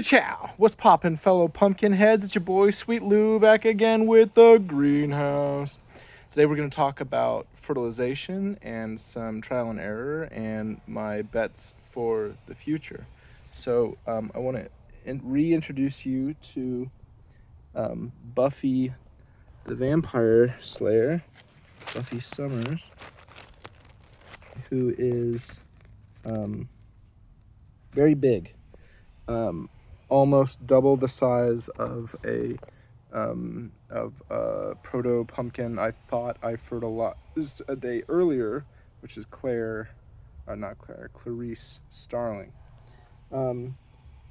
Ciao! What's poppin', fellow pumpkin heads? It's your boy Sweet Lou back again with the greenhouse. Today we're going to talk about fertilization and some trial and error and my bets for the future. So I want to reintroduce you to Buffy the Vampire Slayer, Buffy Summers, who is very big. Almost double the size of a proto pumpkin I thought I fertilized a day earlier, which is Clarice Starling.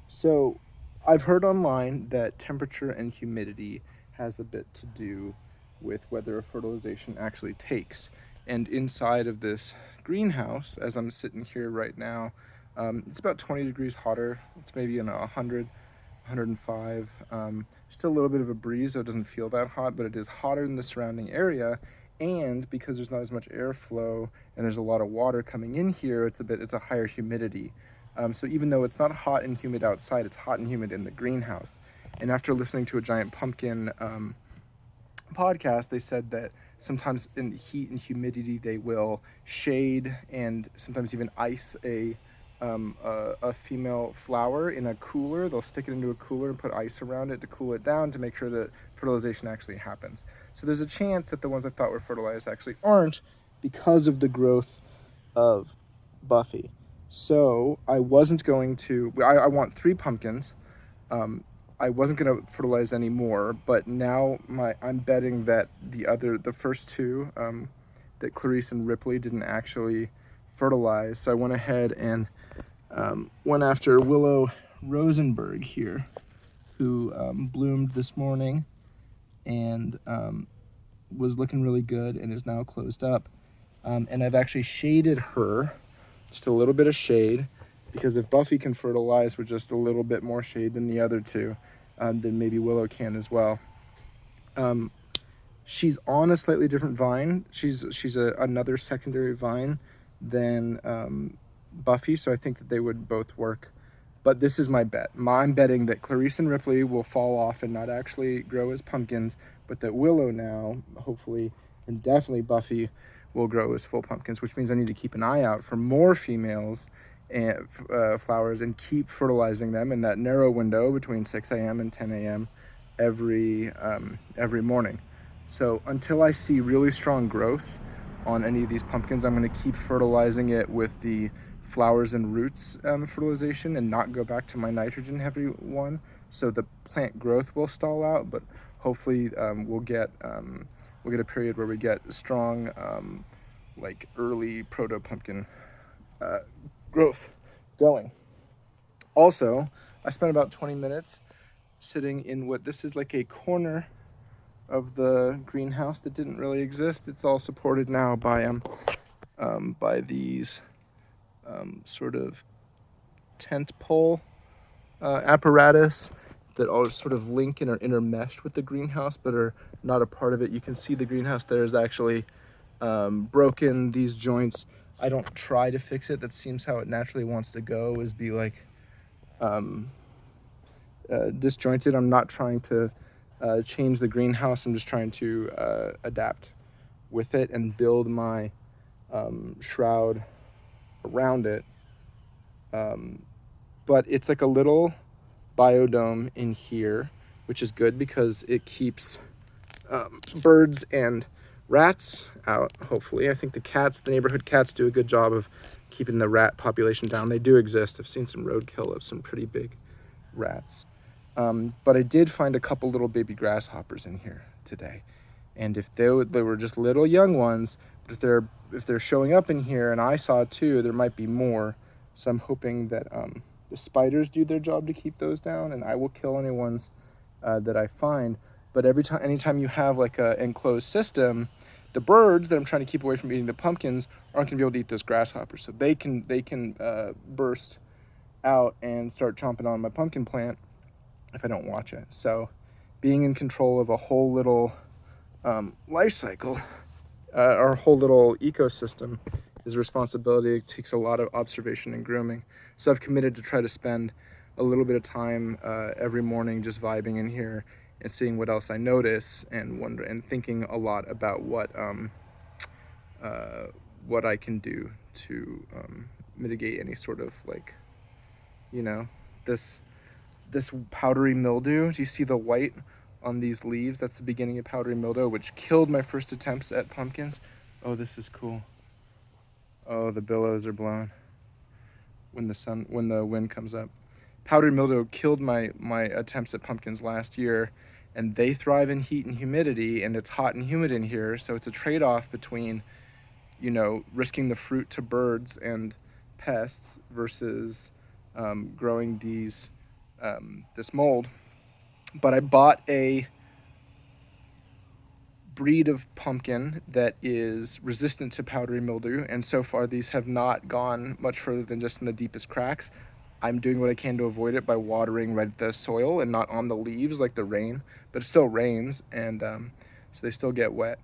So I've heard online that temperature and humidity has a bit to do with whether a fertilization actually takes. And inside of this greenhouse, as I'm sitting here right now, it's about 20 degrees hotter. It's maybe in 105. Still a little bit of a breeze, so it doesn't feel that hot, but it is hotter than the surrounding area. And because there's not as much airflow and there's a lot of water coming in here, it's a higher humidity. So even though it's not hot and humid outside, it's hot and humid in the greenhouse. And after listening to a Giant Pumpkin podcast, they said that sometimes in heat and humidity they will shade and sometimes even ice a female flower in a cooler. They'll stick it into a cooler and put ice around it to cool it down to make sure that fertilization actually happens. So there's a chance that the ones I thought were fertilized actually aren't because of the growth of Buffy. So I wasn't going to. I want 3 pumpkins. I wasn't going to fertilize any more, but now I'm betting that the first 2, that Clarice and Ripley didn't actually fertilize. So I went ahead and went after Willow Rosenberg here, who bloomed this morning and was looking really good and is now closed up. And I've actually shaded her, just a little bit of shade, because if Buffy can fertilize with just a little bit more shade than the other 2, then maybe Willow can as well. She's on a slightly different vine. She's another secondary vine than Buffy, so I think that they would both work. But this is my bet. I'm betting that Clarice and Ripley will fall off and not actually grow as pumpkins, but that Willow now, hopefully, and definitely Buffy, will grow as full pumpkins, which means I need to keep an eye out for more females and flowers and keep fertilizing them in that narrow window between 6 a.m. and 10 a.m. every morning. So until I see really strong growth on any of these pumpkins, I'm going to keep fertilizing it with the flowers and roots fertilization and not go back to my nitrogen heavy one. So the plant growth will stall out, but hopefully we'll get a period where we get strong like early proto pumpkin growth going. Also, I spent about 20 minutes sitting in what this is like a corner of the greenhouse that didn't really exist. It's all supported now by these sort of tent pole apparatus that all sort of link and are intermeshed with the greenhouse but are not a part of it. You can see the greenhouse there is actually broken. These joints, I don't try to fix it. That seems how it naturally wants to go, is be like disjointed. I'm not trying to change the greenhouse. I'm just trying to adapt with it and build my shroud around it. But it's like a little biodome in here, which is good because it keeps birds and rats out, hopefully. I think the neighborhood cats do a good job of keeping the rat population down. They do exist. I've seen some roadkill of some pretty big rats. But I did find a couple little baby grasshoppers in here today. And if they were just little young ones, but if they're showing up in here, and I saw 2, there might be more. So I'm hoping that the spiders do their job to keep those down, and I will kill any ones that I find. But anytime you have like a enclosed system, the birds that I'm trying to keep away from eating the pumpkins aren't gonna be able to eat those grasshoppers. So they can burst out and start chomping on my pumpkin plant if I don't watch it. So being in control of a whole little life cycle, our whole little ecosystem, is a responsibility. It takes a lot of observation and grooming. So I've committed to try to spend a little bit of time every morning just vibing in here and seeing what else I notice, and thinking a lot about what I can do to mitigate any sort of, like, you know, this powdery mildew. Do you see the white on these leaves? That's the beginning of powdery mildew, which killed my first attempts at pumpkins. Oh, this is cool. Oh, the billows are blown when the wind comes up. Powdery mildew killed my attempts at pumpkins last year, and they thrive in heat and humidity, and it's hot and humid in here, so it's a trade-off between, risking the fruit to birds and pests versus growing this mold. But I bought a breed of pumpkin that is resistant to powdery mildew, and so far these have not gone much further than just in the deepest cracks. I'm doing what I can to avoid it by watering right at the soil and not on the leaves like the rain, but it still rains, and so they still get wet.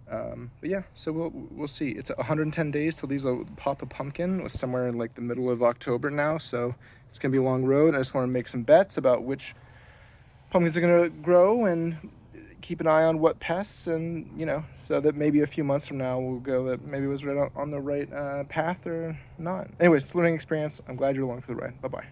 But yeah, so we'll see. It's 110 days till these will pop a pumpkin. It's somewhere in like the middle of October now, so it's gonna be a long road. I just want to make some bets about which pumpkins are gonna grow and keep an eye on what pests, and so that maybe a few months from now we'll go that maybe it was right on the right path or not. Anyways, it's a learning experience. I'm glad you're along for the ride. Bye bye.